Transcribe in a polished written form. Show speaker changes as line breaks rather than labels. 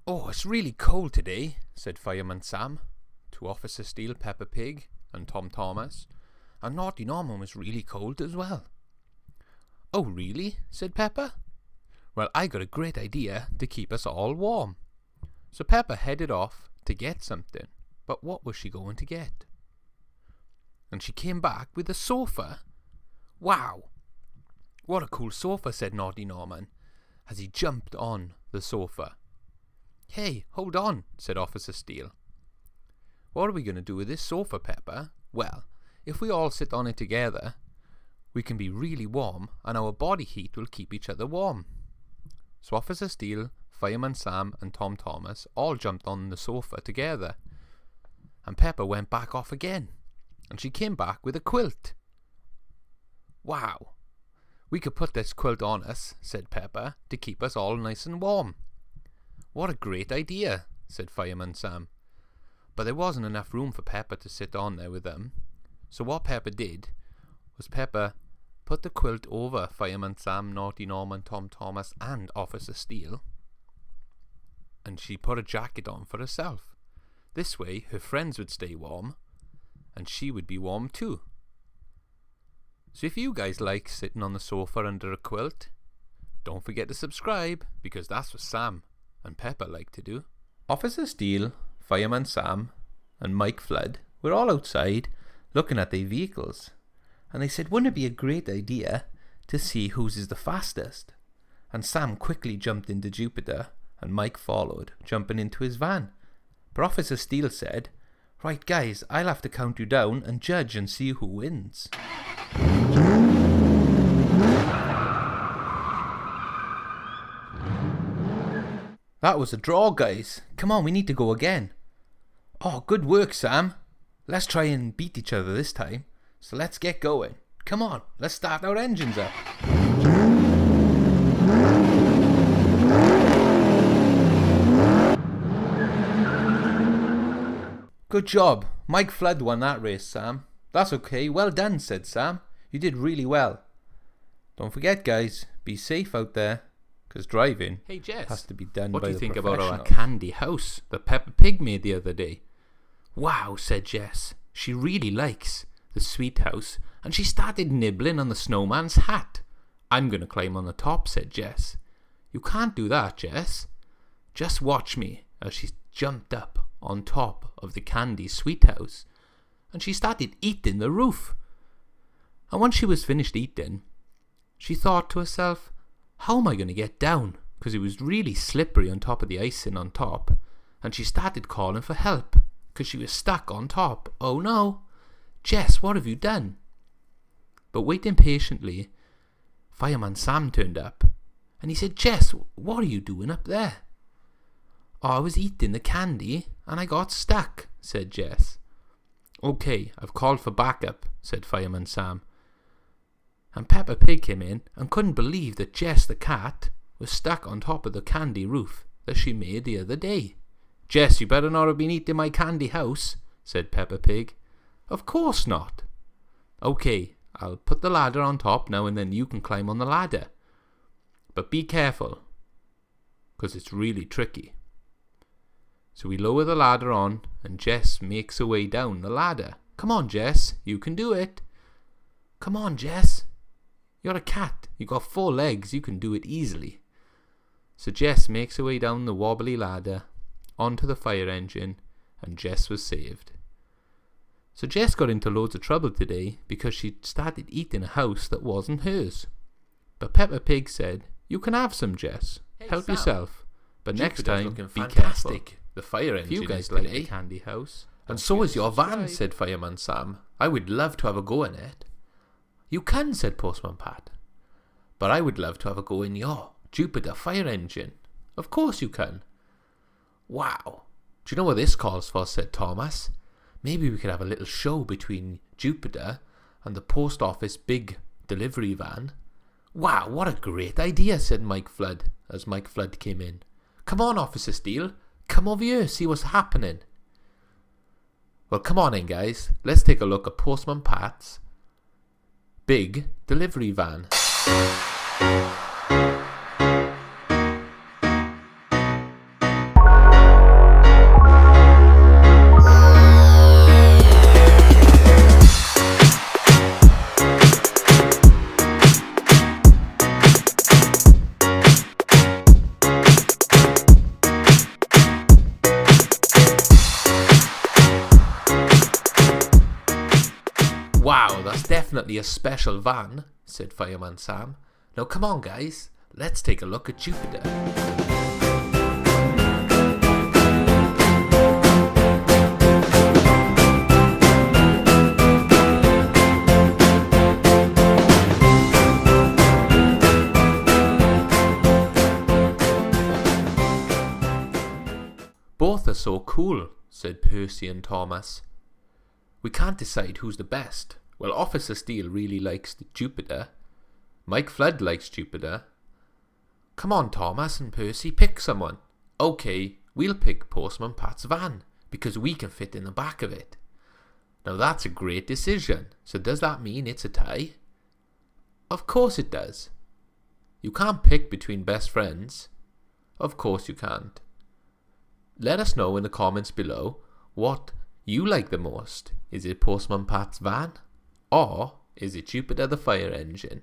Oh, it's really cold today, said Fireman Sam to Officer Steele, Peppa Pig, and Tom Thomas, and Naughty Norman was really cold as well. Oh, really? Said Peppa. Well, I got a great idea to keep us all warm. So Peppa headed off to get something, but what was she going to get? And she came back with a sofa. Wow! What a cool sofa, said Naughty Norman, as he jumped on the sofa. Hey, hold on, said Officer Steele. What are we going to do with this sofa, Peppa? Well, if we all sit on it together, we can be really warm and our body heat will keep each other warm. So Officer Steele, Fireman Sam and Tom Thomas all jumped on the sofa together. And Peppa went back off again. And she came back with a quilt. Wow! We could put this quilt on us, said Peppa, to keep us all nice and warm. What a great idea, said Fireman Sam. But there wasn't enough room for Peppa to sit on there with them. So what Peppa did was Peppa put the quilt over Fireman Sam, Naughty Norman, Tom Thomas and Officer Steele. And she put a jacket on for herself. This way her friends would stay warm and she would be warm too. So if you guys like sitting on the sofa under a quilt, don't forget to subscribe, because that's what Sam and Peppa like to do. Officer Steele, Fireman Sam and Mike Flood were all outside looking at their vehicles, and they said, wouldn't it be a great idea to see whose is the fastest? And Sam quickly jumped into Jupiter and Mike followed, jumping into his van. But Officer Steele said, right guys, I'll have to count you down and judge and see who wins. That was a draw, guys. Come on, we need to go again. Oh, good work, Sam. Let's try and beat each other this time. So let's get going. Come on, let's start our engines up. Good job. Mike Flood won that race, Sam. That's okay. Well done, said Sam. You did really well. Don't forget, guys, be safe out there, because driving has to be done by the professionals. What do you think about our candy house that Peppa Pig made the other day? Wow, said Jess. She really likes the sweet house, and she started nibbling on the snowman's hat. I'm going to climb on the top, said Jess. You can't do that, Jess. Just watch me as she jumped up on top of the candy sweet house, and she started eating the roof. And once she was finished eating, she thought to herself, how am I going to get down? Because it was really slippery on top of the icing on top. And she started calling for help because she was stuck on top. Oh no! Jess, what have you done? But waiting patiently, Fireman Sam turned up and he said, Jess, what are you doing up there? Oh, I was eating the candy and I got stuck, said Jess. Okay, I've called for backup, said Fireman Sam. And Peppa Pig came in and couldn't believe that Jess the cat was stuck on top of the candy roof that she made the other day. Jess, you better not have been eating my candy house, said Peppa Pig. Of course not. Okay, I'll put the ladder on top now and then you can climb on the ladder. But be careful, because it's really tricky. So we lower the ladder on and Jess makes her way down the ladder. Come on, Jess, you can do it. Come on, Jess. You're a cat. You got 4 legs. You can do it easily. So Jess makes her way down the wobbly ladder onto the fire engine, and Jess was saved. So Jess got into loads of trouble today because she started eating a house that wasn't hers. But Peppa Pig said, you can have some, Jess. Hey, Help Sam. Yourself. But next time, be careful. The fire engine you guys like the candy house. And so is your van, said Fireman Sam. I would love to have a go in it. You can, said Postman Pat. But I would love to have a go in your Jupiter fire engine. Of course you can. Wow. Do you know what this calls for, said Thomas. Maybe we could have a little show between Jupiter and the post office big delivery van. Wow, what a great idea, said Mike Flood as Mike Flood came in. Come on, Officer Steele. Come over here, see what's happening. Well, come on in, guys. Let's take a look at Postman Pat's big delivery van.
definitely a special van, said Fireman Sam. Now come on guys, let's take a look at Jupiter. Both are so cool, said Percy and Thomas. We can't decide who's the best. Well, Officer Steele really likes Jupiter. Mike Flood likes Jupiter. Come on, Thomas and Percy, pick someone. Okay, we'll pick Postman Pat's van, because we can fit in the back of it. Now that's a great decision. So does that mean it's a tie? Of course it does. You can't pick between best friends. Of course you can't. Let us know in the comments below what you like the most. Is it Postman Pat's van? Or is it Jupiter the fire engine?